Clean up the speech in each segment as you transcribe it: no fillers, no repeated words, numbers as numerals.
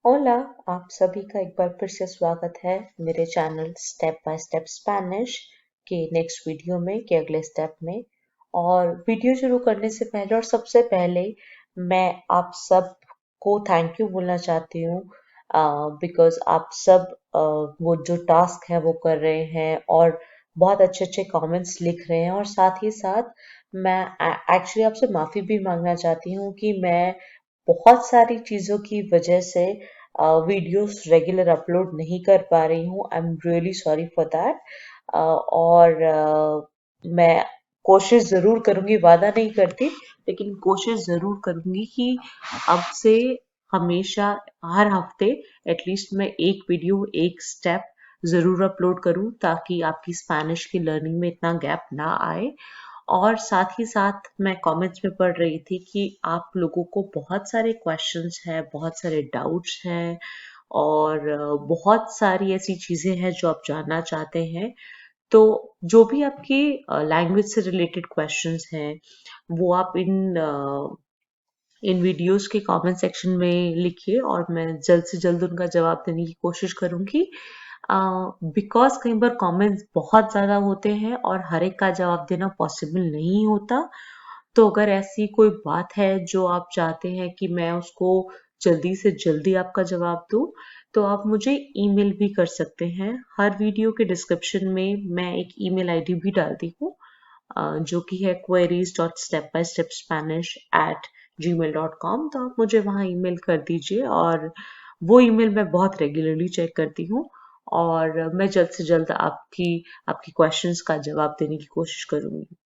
ओला, आप सभी का एक बार फिर से स्वागत है मेरे channel step by step Spanish के नेक्स्ट वीडियो में के अगले स्टेप में। और वीडियो शुरू करने से पहले और सबसे पहले मैं आप सब को थैंक यू बोलना चाहती हूँ, बिकॉज आप सब वो जो टास्क है वो कर रहे हैं और बहुत अच्छे अच्छे कमेंट्स लिख रहे हैं। और साथ ही साथ मैं एक्चुअली आपसे माफ़ी भी मांगना चाहती हूँ कि मैं बहुत सारी चीज़ों की वजह से वीडियोस रेगुलर अपलोड नहीं कर पा रही हूँ। I am really sorry for that. और मैं कोशिश ज़रूर करूँगी, वादा नहीं करती, लेकिन कोशिश ज़रूर करूँगी कि अब से हमेशा हर हफ्ते एटलीस्ट मैं एक वीडियो एक स्टेप ज़रूर अपलोड करूँ, ताकि आपकी स्पेनिश की लर्निंग में इतना गैप ना आए। और साथ ही साथ मैं कमेंट्स में पढ़ रही थी कि आप लोगों को बहुत सारे क्वेश्चंस हैं, बहुत सारे डाउट्स हैं और बहुत सारी ऐसी चीज़ें हैं जो आप जानना चाहते हैं। तो जो भी आपकी लैंग्वेज से रिलेटेड क्वेश्चंस हैं, वो आप इन वीडियोस के कमेंट सेक्शन में लिखिए और मैं जल्द से जल्द उनका जवाब देने की कोशिश करूंगी। बिकॉज कई बार कमेंट्स बहुत ज़्यादा होते हैं और हर एक का जवाब देना पॉसिबल नहीं होता। तो अगर ऐसी कोई बात है जो आप चाहते हैं कि मैं उसको जल्दी से जल्दी आपका जवाब दूं, तो आप मुझे ईमेल भी कर सकते हैं। हर वीडियो के डिस्क्रिप्शन में मैं एक ईमेल आईडी भी डालती हूँ, जो कि है queries.stepbystepspanish@gmail.com। तो आप मुझे वहाँ ईमेल कर दीजिए और वो ईमेल मैं बहुत रेगुलरली चेक करती हूँ और मैं जल्द से जल्द आपकी आपकी क्वेश्चंस का जवाब देने की कोशिश करूँगी।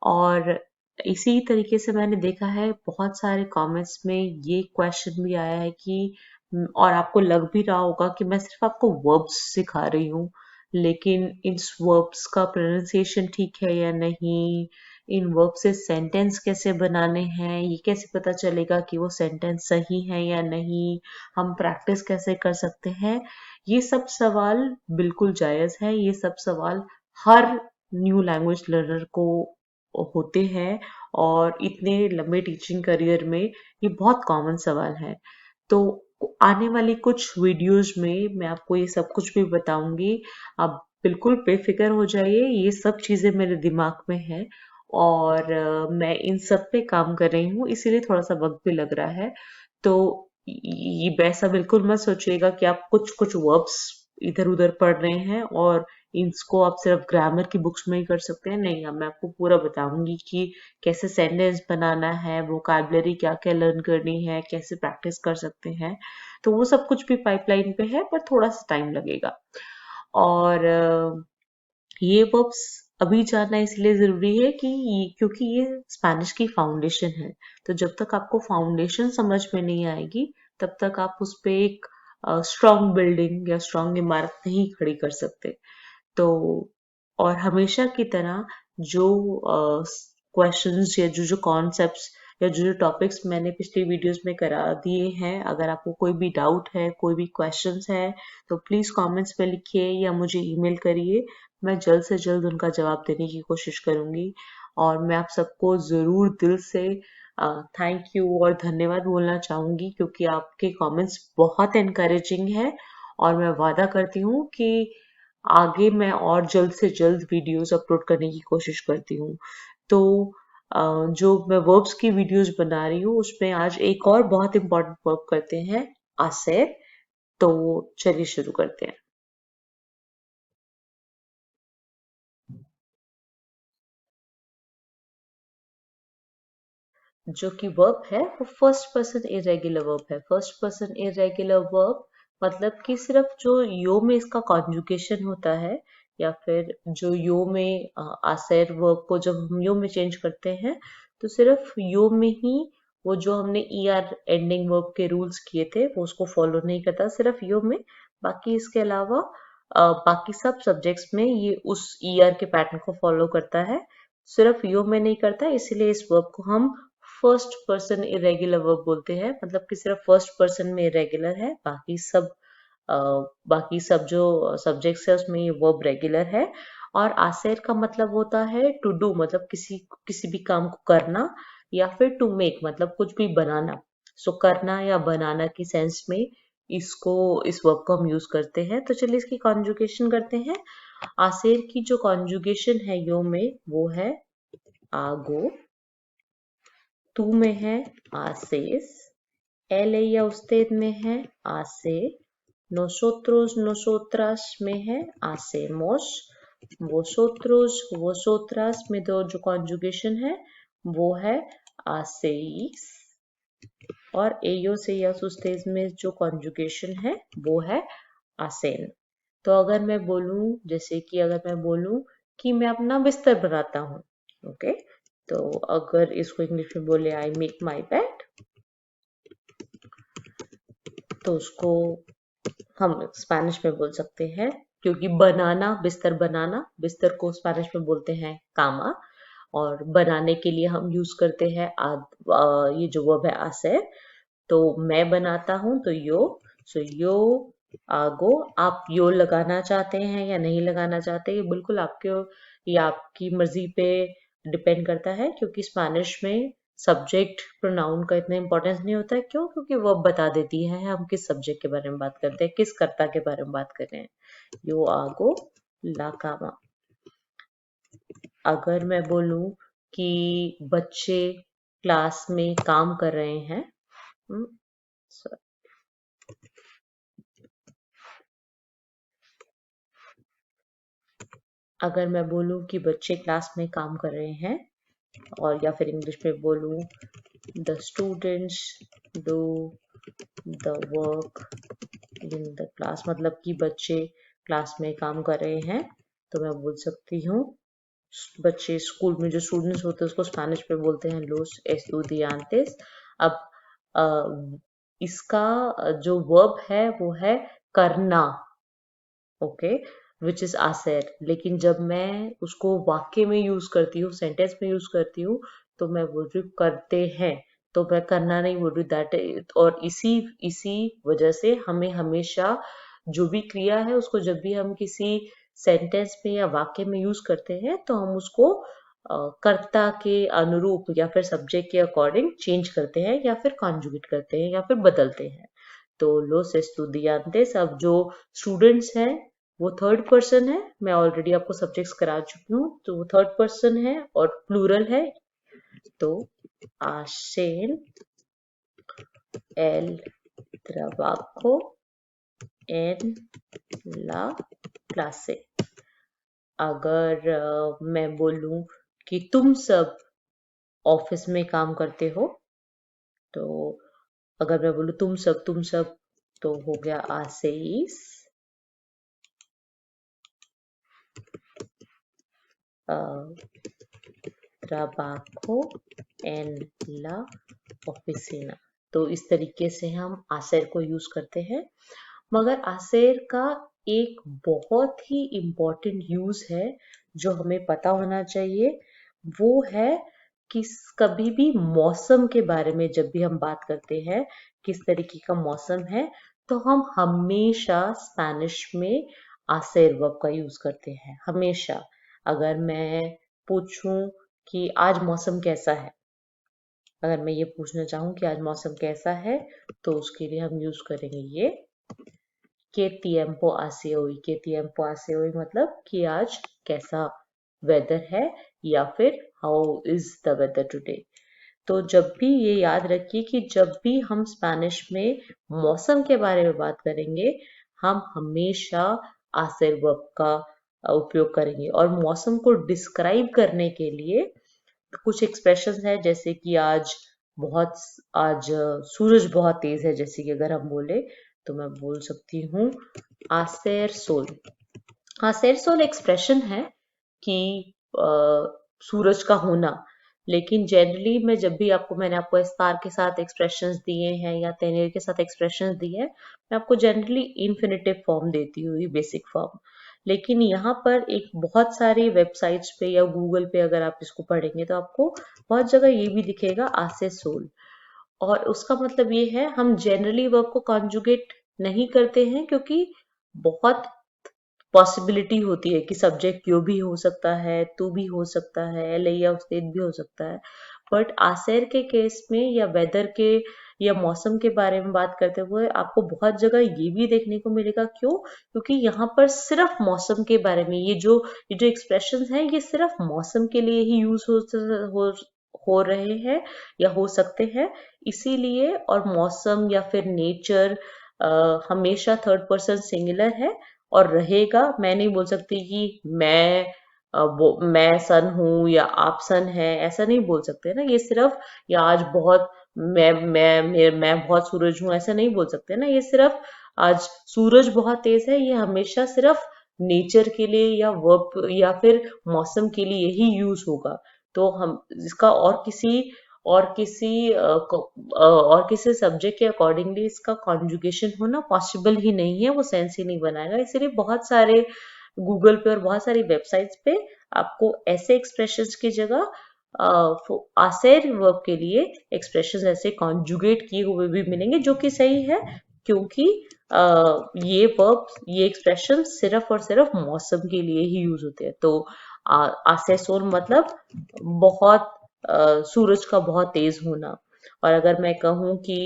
और इसी तरीके से मैंने देखा है बहुत सारे कमेंट्स में ये क्वेश्चन भी आया है कि और आपको लग भी रहा होगा कि मैं सिर्फ आपको वर्ब्स सिखा रही हूँ, लेकिन इन वर्ब्स का प्रोनाउंसिएशन ठीक है या नहीं, इन वर्ब से सेंटेंस कैसे बनाने हैं, ये कैसे पता चलेगा कि वो सेंटेंस सही है या नहीं, हम प्रैक्टिस कैसे कर सकते हैं। ये सब सवाल बिल्कुल जायज़ है। ये सब सवाल हर न्यू लैंग्वेज लर्नर को होते हैं और इतने लंबे टीचिंग करियर में ये बहुत कॉमन सवाल है। तो आने वाली कुछ वीडियोस में मैं आपको ये सब कुछ भी बताऊंगी। आप बिल्कुल बेफिक्र हो जाइए, ये सब चीज़ें मेरे दिमाग में है और मैं इन सब पे काम कर रही हूँ, इसीलिए थोड़ा सा वक्त भी लग रहा है। तो ये वैसा बिल्कुल मत सोचिएगा कि आप कुछ कुछ वर्ब्स इधर उधर पढ़ रहे हैं और इसको आप सिर्फ ग्रामर की बुक्स में ही कर सकते हैं। नहीं, अब मैं आपको पूरा बताऊंगी कि कैसे सेंटेंस बनाना है, वोकैबुलरी क्या क्या लर्न करनी है, कैसे प्रैक्टिस कर सकते हैं। तो वो सब कुछ भी पाइपलाइन पे है, पर थोड़ा सा टाइम लगेगा। और ये वर्ब्स अभी जानना इसलिए ज़रूरी है कि क्योंकि ये स्पेनिश की फाउंडेशन है। तो जब तक आपको फाउंडेशन समझ में नहीं आएगी, तब तक आप उस पे एक स्ट्रॉन्ग बिल्डिंग या स्ट्रॉन्ग इमारत नहीं खड़ी कर सकते। तो और हमेशा की तरह जो क्वेश्चंस या जो जो कॉन्सेप्ट्स या जो जो टॉपिक्स मैंने पिछली वीडियोस में करा दिए हैं, अगर आपको कोई भी डाउट है, कोई भी क्वेश्चंस है, तो प्लीज़ कमेंट्स में लिखिए या मुझे ईमेल करिए। मैं जल्द से जल्द उनका जवाब देने की कोशिश करूंगी। और मैं आप सबको ज़रूर दिल से थैंक यू और धन्यवाद बोलना चाहूँगी, क्योंकि आपके कमेंट्स बहुत एनकरेजिंग है और मैं वादा करती हूँ कि आगे मैं और जल्द से जल्द वीडियोस अपलोड करने की कोशिश करती हूँ। तो जो मैं वर्ब्स की वीडियोस बना रही हूँ, उसमें आज एक और बहुत इंपॉर्टेंट वर्ब करते हैं, आसेर। तो चलिए शुरू करते हैं। जो कि वर्ब है वो फर्स्ट पर्सन इरेगुलर वर्ब है। फर्स्ट पर्सन इरेगुलर वर्ब मतलब कि सिर्फ जो यो में इसका कॉन्जुगेशन होता है, या फिर जो यो में आसेर वर्ब को जब हम यो में चेंज करते हैं, तो सिर्फ यो में ही वो जो हमने ई आर एंडिंग वर्ब के रूल्स किए थे वो उसको फॉलो नहीं करता, सिर्फ यो में। बाकी इसके अलावा बाकी सब सब्जेक्ट्स में ये उस ई आर के पैटर्न को फॉलो करता है, सिर्फ यो में नहीं करता। इसीलिए इस वर्ब को हम फर्स्ट पर्सन इरेगुलर वर्ब बोलते हैं। मतलब कि सिर्फ फर्स्ट पर्सन में इरेगुलर है, अ, बाकी सब जो सब्जेक्ट्स है उसमें ये वर्ब रेगुलर है। और आसेर का मतलब होता है टू डू, मतलब किसी किसी भी काम को करना, या फिर टू मेक मतलब कुछ भी बनाना। सो करना या बनाना की सेंस में इस वर्ब को हम यूज करते हैं। तो चलिए इसकी कॉन्जुगेशन करते हैं। आसेर की जो कॉन्जुगेशन है यो में वो है आगो, तू में है आसेस, या उस्तेद में है आसे, nosotros nosotras में है hacemos, vosotros vosotras में तो जो कॉन्जुगेशन है वो है hacéis, और ellos ellas ustedes में जो कॉन्जुगेशन है वो है hacen। तो अगर मैं बोलूं, जैसे कि अगर मैं बोलूं कि मैं अपना बिस्तर बनाता हूँ, ओके, तो अगर इसको इंग्लिश में बोले आई मेक माई बेड, तो उसको हम स्पेनिश में बोल सकते हैं, क्योंकि बनाना, बिस्तर को स्पेनिश में बोलते हैं कामा, और बनाने के लिए हम यूज करते हैं ये जो वर्ब है आसे। तो मैं बनाता हूं तो यो, सो यो आगो। आप यो लगाना चाहते हैं या नहीं लगाना चाहते, ये बिल्कुल आपकी मर्जी पे डिपेंड करता है, क्योंकि स्पेनिश में सब्जेक्ट प्रोनाउन का इतना इंपॉर्टेंस नहीं होता है। क्यों? क्योंकि वर्ब बता देती है हम किस सब्जेक्ट के बारे में बात करते हैं, किस कर्ता के बारे में बात कर रहे हैं। यो आगो ला कामा। अगर मैं बोलूं कि बच्चे क्लास में काम कर रहे हैं, अगर मैं बोलूं कि बच्चे क्लास में काम कर रहे हैं, और या फिर इंग्लिश में बोलूं the students do the work in the class, मतलब कि बच्चे क्लास में काम कर रहे हैं, तो मैं बोल सकती हूँ बच्चे स्कूल में जो स्टूडेंट्स होते हैं उसको स्पेनिश में बोलते हैं लोस एस्टूडियांतेस। अब इसका जो वर्ब है वो है करना, ओके, विच इज आसेर। लेकिन जब मैं उसको वाक्य में यूज करती हूँ, सेंटेंस में यूज करती हूँ, तो मैं बोल रही हूँ करते हैं, तो मैं करना नहीं बोल रही दैट। और इसी इसी वजह से हमें हमेशा जो भी क्रिया है उसको जब भी हम किसी सेंटेंस में या वाक्य में यूज करते हैं, तो हम उसको कर्ता के अनुरूप या फिर सब्जेक्ट के अकॉर्डिंग चेंज करते हैं, या फिर कॉन्जुगेट करते हैं, या फिर बदलते हैं। तो los estudiantes, अब जो स्टूडेंट्स हैं वो थर्ड पर्सन है, मैं ऑलरेडी आपको सब्जेक्ट्स करा चुकी हूँ, तो वो थर्ड पर्सन है और प्लूरल है, तो hacen el trabajo en la clase। अगर मैं बोलूं कि तुम सब ऑफिस में काम करते हो, तो अगर मैं बोलूं तुम सब तो हो गया hacéis trabajo en la oficina। तो इस तरीके से हम आसेर को यूज करते हैं। मगर आसेर का एक बहुत ही इम्पोर्टेंट यूज है जो हमें पता होना चाहिए, वो है कि कभी भी मौसम के बारे में जब भी हम बात करते हैं, किस तरीके का मौसम है, तो हम हमेशा स्पेनिश में आसेर वर्ब का यूज करते हैं, हमेशा। अगर मैं पूछूं कि आज मौसम कैसा है, अगर मैं ये पूछना चाहूँ कि आज मौसम कैसा है, तो उसके लिए हम यूज करेंगे ये के tiempo hace hoy। के tiempo hace hoy मतलब कि आज कैसा वेदर है, या फिर how is the weather today. तो जब भी ये याद रखिए कि जब भी हम स्पेनिश में मौसम के बारे में बात करेंगे, हम हमेशा आसेर वर्ब का उपयोग करेंगे। और मौसम को डिस्क्राइब करने के लिए कुछ एक्सप्रेशंस है, जैसे कि आज सूरज बहुत तेज है, जैसे कि अगर हम बोले तो मैं बोल सकती हूँ आसेर सोल। आसेर सोल एक्सप्रेशन है कि सूरज का होना, लेकिन जनरली मैं जब भी मैंने आपको स्टार के साथ एक्सप्रेशंस दिए हैं या तेनेर के साथ एक्सप्रेशंस दिए हैं, मैं आपको जनरली इन्फिनेटिव फॉर्म देती हूँ, बेसिक फॉर्म। लेकिन यहाँ पर एक बहुत सारी वेबसाइट्स पे या गूगल पे अगर आप इसको पढ़ेंगे तो आपको बहुत जगह ये भी दिखेगा आसे सोल। और उसका मतलब ये है, हम जनरली वर्ब को कॉन्जुगेट नहीं करते हैं, क्योंकि बहुत पॉसिबिलिटी होती है कि सब्जेक्ट यो भी हो सकता है, तू भी हो सकता है, ले या उस्तेद भी हो सकता है। बट आसेर के केस में या वेदर के या मौसम के बारे में बात करते हुए आपको बहुत जगह ये भी देखने को मिलेगा। क्यों? क्योंकि यहाँ पर सिर्फ मौसम के बारे में ये जो एक्सप्रेशंस हैं ये सिर्फ मौसम के लिए ही यूज हो हो रहे हैं या हो सकते हैं, इसीलिए। और मौसम या फिर नेचर हमेशा थर्ड पर्सन सिंगुलर है और रहेगा। मैं नहीं बोल सकती कि मैं सन हूँ या आप सन है, ऐसा नहीं बोल सकते ना। ये सिर्फ, या आज बहुत मैं बहुत सूरज हूँ, ऐसा नहीं बोल सकते ना। ये सिर्फ आज सूरज बहुत तेज है, ये हमेशा सिर्फ नेचर के लिए या वर्ब या फिर मौसम के लिए ही यूज होगा। तो हम इसका और किसी सब्जेक्ट के अकॉर्डिंगली इसका कॉन्जुगेशन होना पॉसिबल ही नहीं है, वो सेंस ही नहीं बनाएगा। इसीलिए बहुत सारे गूगल पे और बहुत सारी वेबसाइट्स पे आपको ऐसे एक्सप्रेशंस की जगह आसेर वर्ब के लिए एक्सप्रेशंस ऐसे कॉन्जुगेट किए हुए भी मिलेंगे, जो कि सही है। क्योंकि ये एक्सप्रेशन सिर्फ और सिर्फ मौसम के लिए ही यूज होते हैं। तो आसे सोल मतलब बहुत सूरज का बहुत तेज होना। और अगर मैं कहूँ कि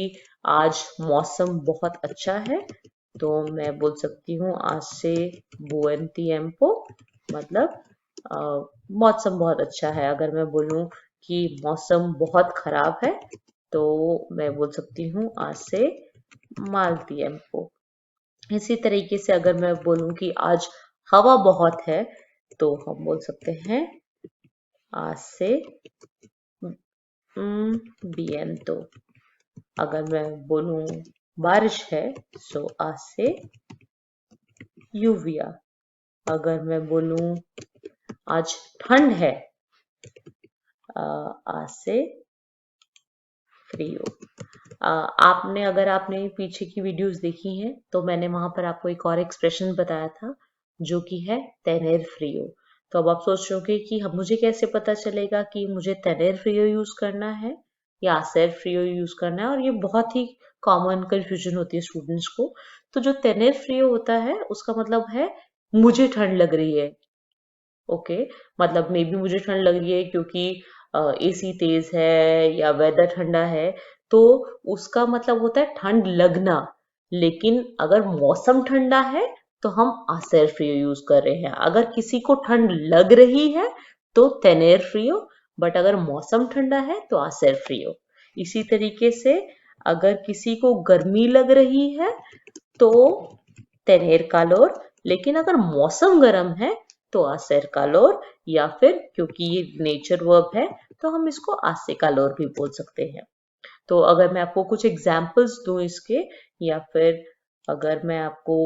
आज मौसम बहुत अच्छा है, तो मैं बोल सकती हूँ आज से buen tiempo, मतलब अ, मौसम बहुत अच्छा है। अगर मैं बोलूँ कि मौसम बहुत खराब है, तो मैं बोल सकती हूँ आज से mal tiempo। इसी तरीके से अगर मैं बोलूँ कि आज हवा बहुत है, तो हम बोल सकते हैं आज से viento। अगर मैं बोलूँ बारिश है, सो आज से lluvia। अगर मैं बोलूँ आज ठंड है, आज से frío। अगर आपने पीछे की वीडियोस देखी हैं, तो मैंने वहां पर आपको एक और एक्सप्रेशन बताया था, जो कि है tener frío। तो अब आप सोच रहे होंगे कि हम मुझे कैसे पता चलेगा कि मुझे tener frío यूज करना है या hacer frío यूज करना है। और ये बहुत ही कॉमन कंफ्यूजन होती है स्टूडेंट्स को। तो जो tener frío होता है उसका मतलब है मुझे ठंड लग रही है। ओके, मतलब मे बी मुझे ठंड लग रही है क्योंकि एसी तेज है या वेदर ठंडा है, तो उसका मतलब होता है ठंड लगना। लेकिन अगर मौसम ठंडा है, तो हम आसेर फ्रियो यूज कर रहे हैं। अगर किसी को ठंड लग रही है, तो तेनेर फ्रियो। बट अगर मौसम ठंडा है, तो आसेर फ्रियो। इसी तरीके से अगर किसी को गर्मी लग रही है, तो तेनेर कालोर। लेकिन अगर मौसम गर्म है, तो आसेर कालोर। या फिर क्योंकि ये नेचर वर्ब है, तो हम इसको आसे कालोर भी बोल सकते हैं। तो अगर मैं आपको कुछ एग्जाम्पल्स दूं इसके, या फिर अगर मैं आपको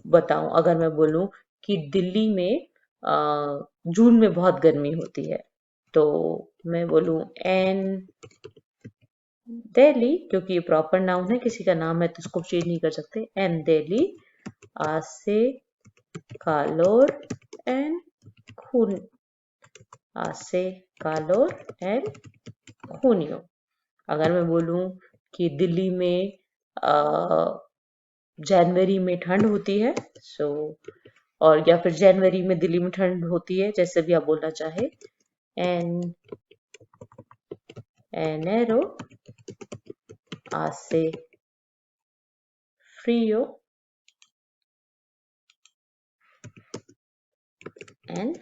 बताऊं, अगर मैं बोलूं कि दिल्ली में जून में बहुत गर्मी होती है, तो मैं बोलूं एन दिल्ली, क्योंकि ये प्रॉपर नाउन है, किसी का नाम है तो उसको चेंज नहीं कर सकते। एन Delhi hace calor en junio। hace calor en junio। अगर मैं बोलूं कि दिल्ली में जनवरी में ठंड होती है, सो और या फिर जनवरी में दिल्ली में ठंड होती है, जैसे भी आप बोलना चाहे। en enero hace frío en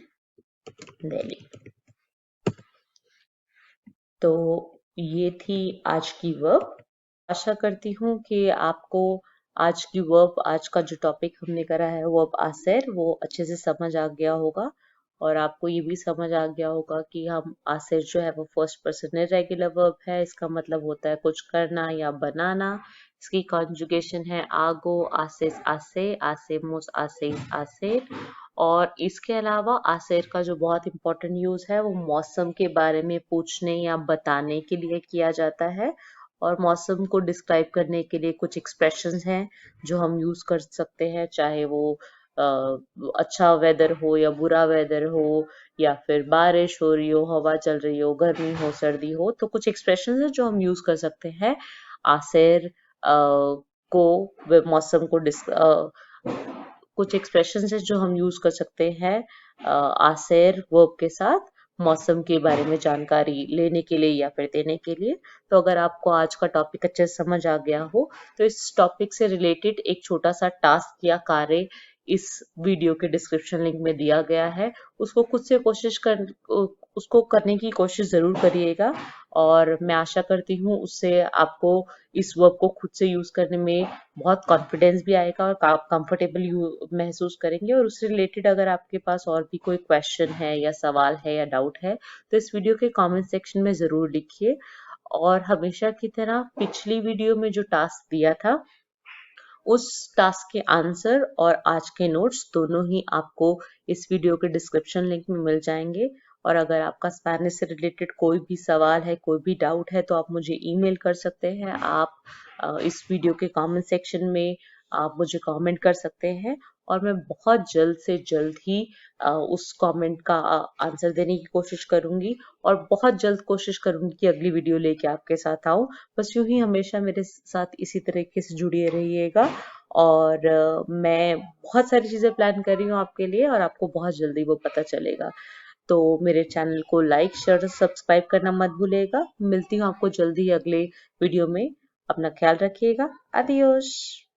Delhi. तो ये थी आज की वर्ब। आशा करती हूँ कि आपको आज की वर्ब, आज का जो टॉपिक हमने करा है वर्ब आसेर, वो अच्छे से समझ आ गया होगा। और आपको ये भी समझ आ गया होगा कि हम आसेर जो है वो फर्स्ट पर्सन इर्रेगुलर वर्ब है। इसका मतलब होता है कुछ करना या बनाना। इसकी कॉन्जुगेशन है आगो, आसेस आसे, आसेमोस आसेस आसे। और इसके अलावा आसेर का जो बहुत इंपॉर्टेंट यूज है वो मौसम के बारे में पूछने या बताने के लिए किया जाता है। और मौसम को डिस्क्राइब करने के लिए कुछ एक्सप्रेशंस हैं जो हम यूज कर सकते हैं, चाहे वो अच्छा वेदर हो या बुरा वेदर हो, या फिर बारिश हो रही हो, हवा चल रही हो, गर्मी हो, सर्दी हो। तो कुछ एक्सप्रेशंस हैं जो हम यूज कर सकते हैं आसेर को मौसम को कुछ एक्सप्रेशंस हैं जो हम यूज कर सकते हैं आसेर वर्ब के साथ मौसम के बारे में जानकारी लेने के लिए या फिर देने के लिए। तो अगर आपको आज का टॉपिक अच्छे से समझ आ गया हो तो इस टॉपिक से रिलेटेड एक छोटा सा टास्क या कार्य इस वीडियो के डिस्क्रिप्शन लिंक में दिया गया है। उसको खुद से उसको करने की कोशिश जरूर करिएगा और मैं आशा करती हूँ उससे आपको इस वर्क को खुद से यूज करने में बहुत कॉन्फिडेंस भी आएगा और आप कंफर्टेबल महसूस करेंगे। और उससे रिलेटेड अगर आपके पास और भी कोई क्वेश्चन है या सवाल है या डाउट है तो इस वीडियो के कमेंट सेक्शन में जरूर लिखिए। और हमेशा की तरह पिछली वीडियो में जो टास्क दिया था उस टास्क के आंसर और आज के नोट्स दोनों ही आपको इस वीडियो के डिस्क्रिप्शन लिंक में मिल जाएंगे। और अगर आपका स्पेनिश से रिलेटेड कोई भी सवाल है, कोई भी डाउट है तो आप मुझे ईमेल कर सकते हैं। आप इस वीडियो के कमेंट सेक्शन में आप मुझे कमेंट कर सकते हैं और मैं बहुत जल्द से जल्द ही उस कमेंट का आंसर देने की कोशिश करूंगी और बहुत जल्द कोशिश करूंगी कि अगली वीडियो लेके आपके साथ आऊं। बस यूं ही हमेशा मेरे साथ इसी तरीके से जुड़े रहिएगा। और मैं बहुत सारी चीजें प्लान कर रही हूँ आपके लिए और आपको बहुत जल्दी वो पता चलेगा। तो मेरे चैनल को लाइक शेयर और सब्सक्राइब करना मत भूलिएगा। मिलती हूँ आपको जल्दी अगले वीडियो में। अपना ख्याल रखिएगा। आदियोश।